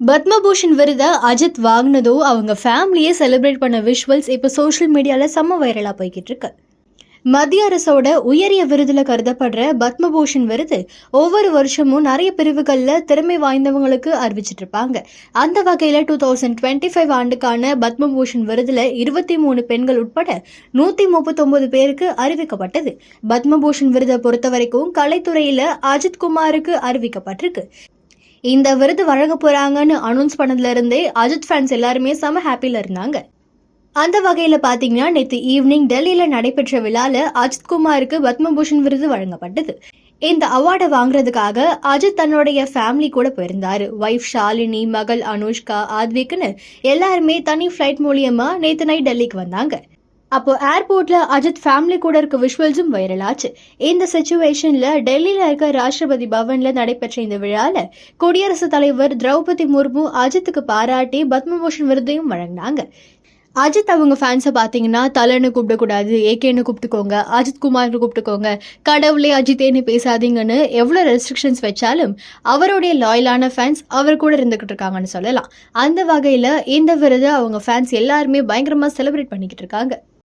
பத்மபூஷன் விருதை அஜித் வாங்கினதோ அவங்க ஃபேமிலியே செலிப்ரேட் பண்ண விஷுவல்ஸ் இப்போ சோஷியல் மீடியாவில் செம்ம வைரலாக போய்கிட்டு இருக்கு. மத்திய அரசோட உயரிய விருதுல கருதப்படுற பத்மபூஷன் விருது ஒவ்வொரு வருஷமும் நிறைய பிரிவுகளில் திறமை வாய்ந்தவங்களுக்கு அறிவிச்சிட்டு இருப்பாங்க. அந்த வகையில் 2025 ஆண்டுக்கான பத்மபூஷன் விருதுல 23 பெண்கள் உட்பட 139 பேருக்கு அறிவிக்கப்பட்டது. பத்மபூஷன் விருதை பொறுத்த வரைக்கும் கலைத்துறையில அஜித் குமாருக்கு அறிவிக்கப்பட்டிருக்கு. இந்த விருது வழங்க போறாங்கன்னு அனௌன்ஸ் பண்ணதுல இருந்தே அஜித் ஃபேன்ஸ் எல்லாருமே செம ஹாப்பில இருந்தாங்க. அந்த வகையில பாத்தீங்கன்னா நேற்று ஈவினிங் டெல்லியில நடைபெற்ற விழால அஜித் குமாருக்கு பத்மபூஷன் விருது வழங்கப்பட்டது. இந்த அவார்டை வாங்குறதுக்காக அஜித் தன்னுடைய ஃபேமிலி கூட போயிருந்தாரு. வைஃப் ஷாலினி, மகள் அனுஷ்கா, ஆத்விக்னு எல்லாருமே தனி ஃபிளைட் மூலியமா நேற்று நைட் டெல்லிக்கு வந்தாங்க. அப்போ ஏர்போர்ட்ல அஜித் ஃபேமிலி கூட இருக்க விஷுவல்ஸும் வைரல் ஆச்சு. இந்த சிச்சுவேஷன்ல டெல்லியில இருக்க ராஷ்டிரபதி பவன்ல நடைபெற்ற இந்த விழால குடியரசுத் தலைவர் திரௌபதி முர்மு அஜித்துக்கு பாராட்டி பத்மபூஷன் விருதையும் வழங்கினாங்க. அஜித் அவங்க ஃபேன்ஸை பார்த்தீங்கன்னா தலைன்னு கூப்பிடக்கூடாது, ஏகேன்னு கூப்பிட்டுக்கோங்க, அஜித் குமார்னு கூப்பிட்டுக்கோங்க, கடவுளே அஜித்தேன்னு பேசாதீங்கன்னு எவ்வளோ ரெஸ்ட்ரிக்ஷன்ஸ் வச்சாலும் அவருடைய லாயலான ஃபேன்ஸ் அவர் கூட இருந்துகிட்டு இருக்காங்கன்னு சொல்லலாம். அந்த வகையில் இந்த விருதை அவங்க ஃபேன்ஸ் எல்லாருமே பயங்கரமாக செலிப்ரேட் பண்ணிக்கிட்டு இருக்காங்க.